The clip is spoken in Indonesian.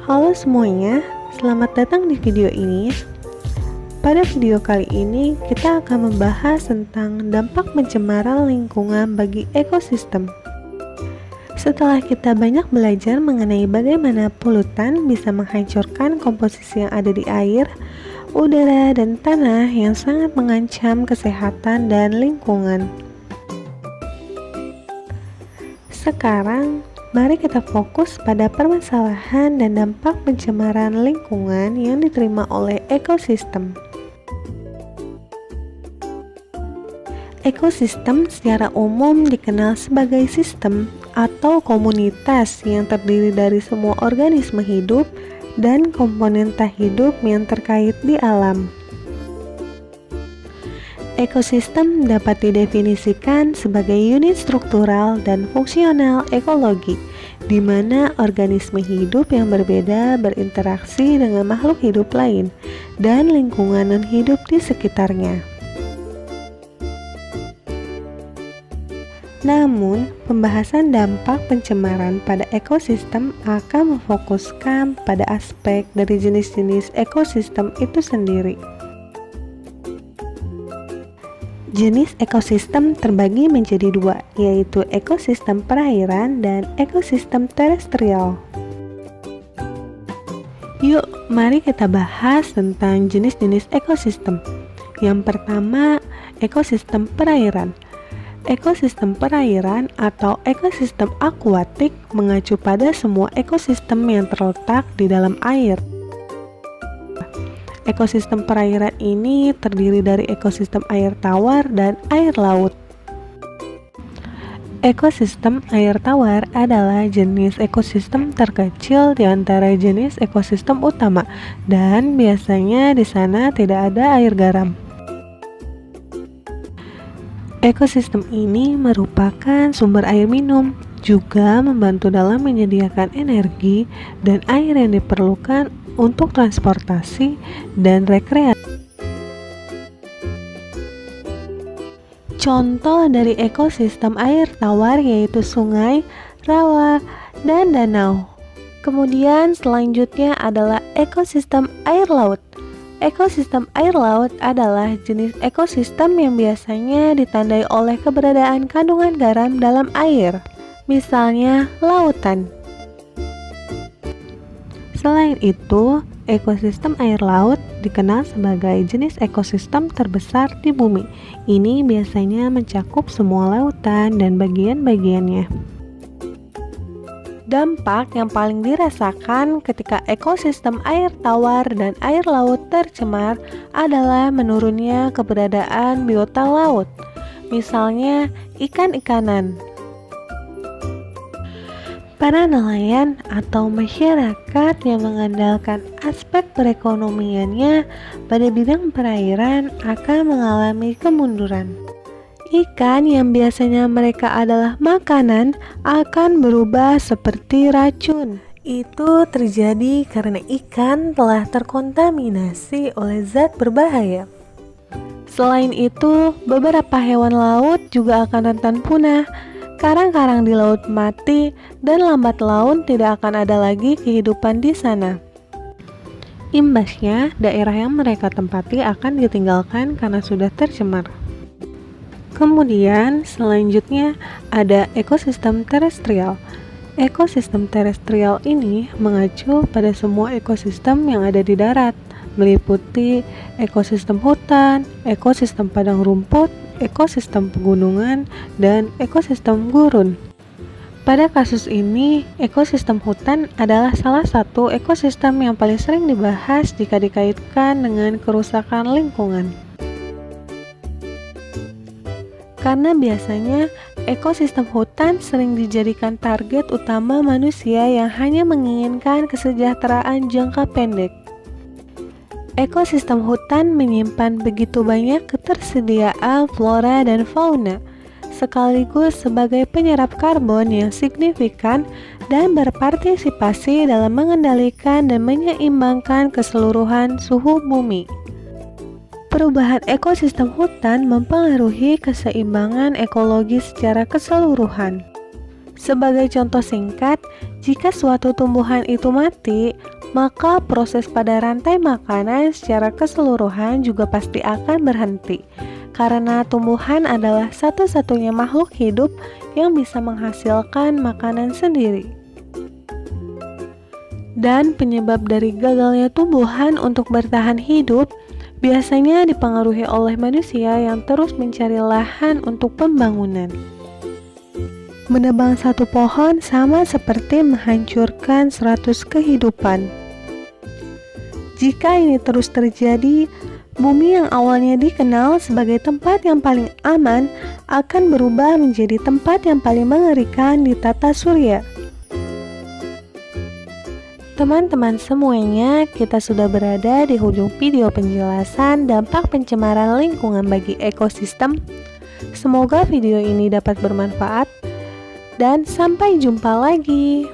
Halo semuanya, selamat datang di video ini. Pada video kali ini, kita akan membahas tentang dampak pencemaran lingkungan bagi ekosistem. Setelah kita banyak belajar mengenai bagaimana polutan bisa menghancurkan komposisi yang ada di air, udara, dan tanah yang sangat mengancam kesehatan dan lingkungan. Sekarang, mari kita fokus pada permasalahan dan dampak pencemaran lingkungan yang diterima oleh ekosistem. Ekosistem secara umum dikenal sebagai sistem atau komunitas yang terdiri dari semua organisme hidup dan komponen tak hidup yang terkait di alam. Ekosistem dapat didefinisikan sebagai unit struktural dan fungsional ekologi, di mana organisme hidup yang berbeda berinteraksi dengan makhluk hidup lain dan lingkungan non-hidup di sekitarnya. Namun, pembahasan dampak pencemaran pada ekosistem akan memfokuskan pada aspek dari jenis-jenis ekosistem itu sendiri. Jenis ekosistem terbagi menjadi dua, yaitu ekosistem perairan dan ekosistem terestrial. Yuk, mari kita bahas tentang jenis-jenis ekosistem. Yang pertama, ekosistem perairan. Ekosistem perairan atau ekosistem akuatik mengacu pada semua ekosistem yang terletak di dalam air. Ekosistem perairan ini terdiri dari ekosistem air tawar dan air laut. Ekosistem air tawar adalah jenis ekosistem terkecil di antara jenis ekosistem utama, dan biasanya di sana tidak ada air garam. Ekosistem ini merupakan sumber air minum, juga membantu dalam menyediakan energi dan air yang diperlukan untuk transportasi dan rekreasi. Contoh dari ekosistem air tawar yaitu sungai, rawa, dan danau. Kemudian selanjutnya adalah ekosistem air laut. Ekosistem air laut adalah jenis ekosistem yang biasanya ditandai oleh keberadaan kandungan garam dalam air, misalnya lautan. Selain itu, ekosistem air laut dikenal sebagai jenis ekosistem terbesar di bumi. Ini biasanya mencakup semua lautan dan bagian-bagiannya. Dampak yang paling dirasakan ketika ekosistem air tawar dan air laut tercemar adalah menurunnya keberadaan biota laut, misalnya ikan-ikanan. Para nelayan atau masyarakat yang mengandalkan aspek perekonomiannya pada bidang perairan akan mengalami kemunduran. Ikan yang biasanya mereka adalah makanan akan berubah seperti racun. Itu terjadi karena ikan telah terkontaminasi oleh zat berbahaya. Selain itu, beberapa hewan laut juga akan rentan punah. Karang-karang di laut mati dan lambat laun tidak akan ada lagi kehidupan di sana. Imbasnya, daerah yang mereka tempati akan ditinggalkan karena sudah tercemar. Kemudian, selanjutnya ada ekosistem terestrial. Ekosistem terestrial ini mengacu pada semua ekosistem yang ada di darat, meliputi ekosistem hutan, ekosistem padang rumput, ekosistem pegunungan, dan ekosistem gurun. Pada kasus ini, ekosistem hutan adalah salah satu ekosistem yang paling sering dibahas jika dikaitkan dengan kerusakan lingkungan. Karena biasanya ekosistem hutan sering dijadikan target utama manusia yang hanya menginginkan kesejahteraan jangka pendek. Ekosistem hutan menyimpan begitu banyak ketersediaan flora dan fauna, sekaligus sebagai penyerap karbon yang signifikan dan berpartisipasi dalam mengendalikan dan menyeimbangkan keseluruhan suhu bumi. Perubahan ekosistem hutan mempengaruhi keseimbangan ekologi secara keseluruhan. Sebagai contoh singkat, Jika suatu tumbuhan itu mati, maka proses pada rantai makanan secara keseluruhan juga pasti akan berhenti. Karena tumbuhan adalah satu-satunya makhluk hidup yang bisa menghasilkan makanan sendiri. Dan penyebab dari gagalnya tumbuhan untuk bertahan hidup biasanya dipengaruhi oleh manusia yang terus mencari lahan untuk pembangunan. Menebang satu pohon sama seperti menghancurkan 100 kehidupan. Jika ini terus terjadi, bumi yang awalnya dikenal sebagai tempat yang paling aman akan berubah menjadi tempat yang paling mengerikan di tata surya. Teman-teman semuanya, kita sudah berada di ujung video penjelasan dampak pencemaran lingkungan bagi ekosistem. Semoga video ini dapat bermanfaat. Dan sampai jumpa lagi.